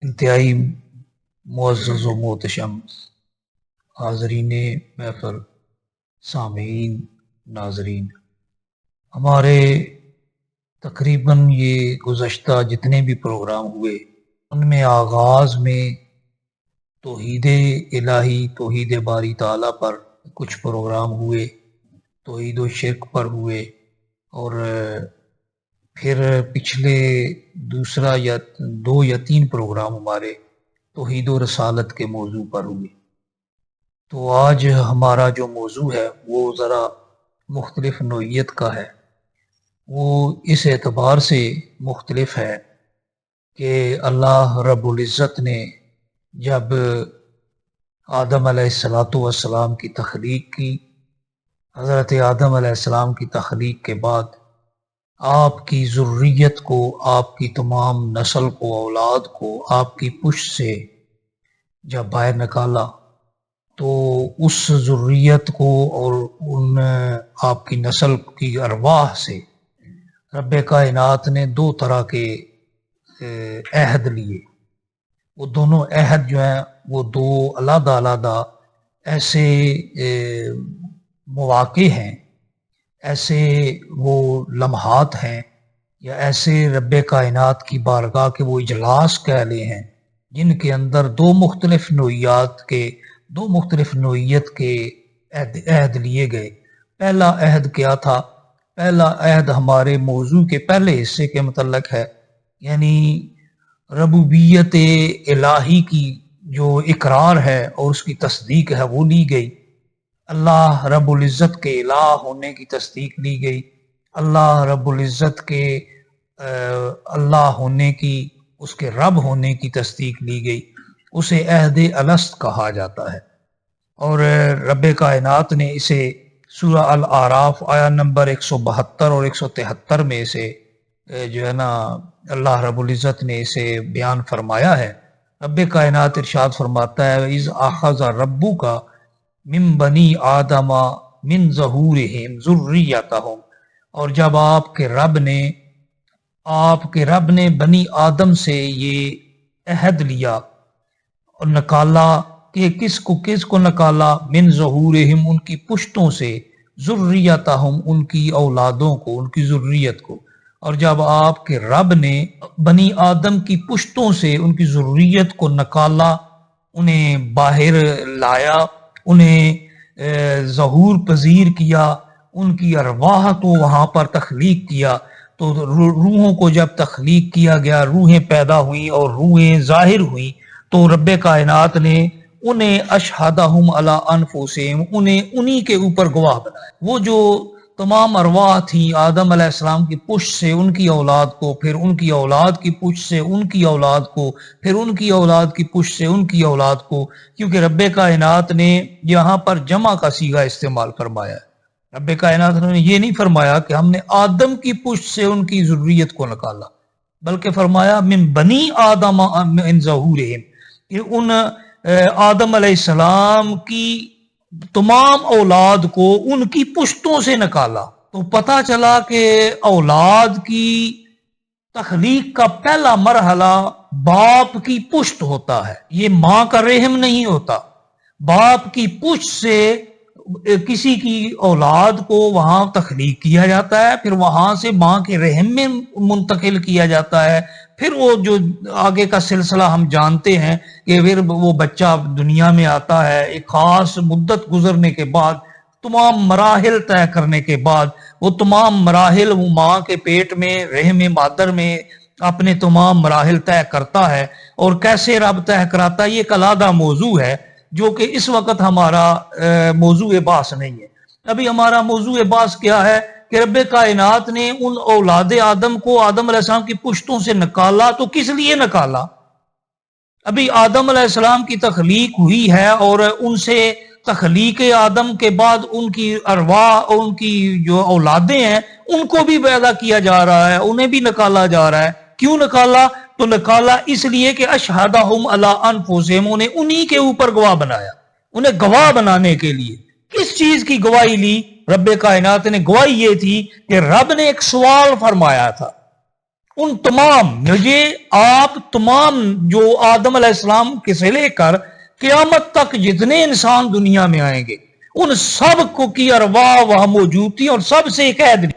انتہائی معزز و محتشم حاضرین محفل، سامعین، ناظرین، ہمارے تقریباً یہ گزشتہ جتنے بھی پروگرام ہوئے ان میں آغاز میں توحید الہی، توحید باری تعالیٰ پر کچھ پروگرام ہوئے، توحید و شرک پر ہوئے، اور پھر پچھلے دوسرا یا 2 یا 3 پروگرام ہمارے توحید و رسالت کے موضوع پر ہوئے۔ تو آج ہمارا جو موضوع ہے وہ ذرا مختلف نوعیت کا ہے۔ وہ اس اعتبار سے مختلف ہے کہ اللہ رب العزت نے جب آدم علیہ السلام کی تخلیق کی، حضرت آدم علیہ السلام کی تخلیق کے بعد آپ کی ذریت کو، آپ کی تمام نسل کو، اولاد کو آپ کی پشت سے جب باہر نکالا تو اس ذریت کو اور ان آپ کی نسل کی ارواح سے رب کائنات نے 2 طرح کے عہد لیے۔ وہ دونوں عہد جو ہیں وہ 2 علیحدہ علیحدہ ایسے مواقع ہیں، ایسے وہ لمحات ہیں یا ایسے رب کائنات کی بارگاہ کے وہ اجلاس کہہ لے ہیں جن کے اندر 2 مختلف نوعیت کے عہد لیے گئے۔ پہلا عہد کیا تھا؟ پہلا عہد ہمارے موضوع کے پہلے حصے کے متعلق ہے، یعنی ربوبیت الہی کی جو اقرار ہے اور اس کی تصدیق ہے وہ لی گئی۔ اللہ رب العزت کے الہ ہونے کی تصدیق لی گئی، اللہ رب العزت کے اللہ ہونے کی، اس کے رب ہونے کی تصدیق لی گئی۔ اسے عہد الست کہا جاتا ہے، اور رب کائنات نے اسے سورہ الاعراف آیا نمبر 172 اور 173 میں اسے جو ہے نا اللہ رب العزت نے اسے بیان فرمایا ہے۔ رب کائنات ارشاد فرماتا ہے اذ اخذ ربک من بنی آدم من ظہورہم ذریتہم، اور جب آپ کے رب نے بنی آدم سے یہ عہد لیا اور نکالا کہ کس کو نکالا؟ من ظہورہم، ان کی پشتوں سے، ذریتہم، ان کی اولادوں کو، ان کی ذریت کو۔ اور جب آپ کے رب نے بنی آدم کی پشتوں سے ان کی ذریت کو نکالا، انہیں باہر لایا، انہیں ظہور پذیر کیا، ان کی ارواح کو وہاں پر تخلیق کیا، تو روحوں کو جب تخلیق کیا گیا، روحیں پیدا ہوئیں اور روحیں ظاہر ہوئیں، تو رب کائنات نے انہیں اشہدہم علی انفسہم، انہیں انہی کے اوپر گواہ بنایا۔ وہ جو تمام ارواح تھیں آدم علیہ السلام کی پشت سے ان کی اولاد کو، پھر ان کی اولاد کی پشت سے ان کی اولاد کو، پھر ان کی اولاد کی پشت سے ان کی اولاد کو، کیونکہ رب کائنات نے یہاں پر جمع کا صیغہ استعمال فرمایا ہے۔ رب کائنات نے یہ نہیں فرمایا کہ ہم نے آدم کی پشت سے ان کی ذریت کو نکالا، بلکہ فرمایا من بنی آدم من ظہورہم، کہ ان آدم علیہ السلام کی تمام اولاد کو ان کی پشتوں سے نکالا۔ تو پتہ چلا کہ اولاد کی تخلیق کا پہلا مرحلہ باپ کی پشت ہوتا ہے، یہ ماں کا رحم نہیں ہوتا۔ باپ کی پشت سے کسی کی اولاد کو وہاں تخلیق کیا جاتا ہے، پھر وہاں سے ماں کے رحم میں منتقل کیا جاتا ہے، پھر وہ جو آگے کا سلسلہ ہم جانتے ہیں کہ پھر وہ بچہ دنیا میں آتا ہے، ایک خاص مدت گزرنے کے بعد، تمام مراحل طے کرنے کے بعد، وہ تمام مراحل وہ ماں کے پیٹ میں، رحم مادر میں اپنے تمام مراحل طے کرتا ہے۔ اور کیسے رب طے کراتا ہے یہ ایک علیحدہ موضوع ہے جو کہ اس وقت ہمارا موضوع بحث نہیں ہے۔ ابھی ہمارا موضوع بحث کیا ہے کہ رب کائنات نے ان اولاد آدم کو آدم علیہ السلام کی پشتوں سے نکالا، تو کس لیے نکالا؟ ابھی آدم علیہ السلام کی تخلیق ہوئی ہے، اور ان سے تخلیق آدم کے بعد ان کی ارواح اور ان کی جو اولادیں ہیں ان کو بھی پیدا کیا جا رہا ہے، انہیں بھی نکالا جا رہا ہے۔ کیوں نکالا؟ تو نکالا اس لیے کہ اشہدہم علی انفسہم، انہیں انہی کے اوپر گواہ بنایا، انہیں گواہ بنانے کے لیے۔ کس چیز کی گواہی لی؟ رب کائنات نے گواہی یہ تھی کہ رب نے ایک سوال فرمایا تھا، ان تمام یہ آپ تمام جو آدم علیہ السلام کے سے لے کر قیامت تک جتنے انسان دنیا میں آئیں گے ان سب کو کی ارواح وہاں موجود تھی اور سب سے ایک عہد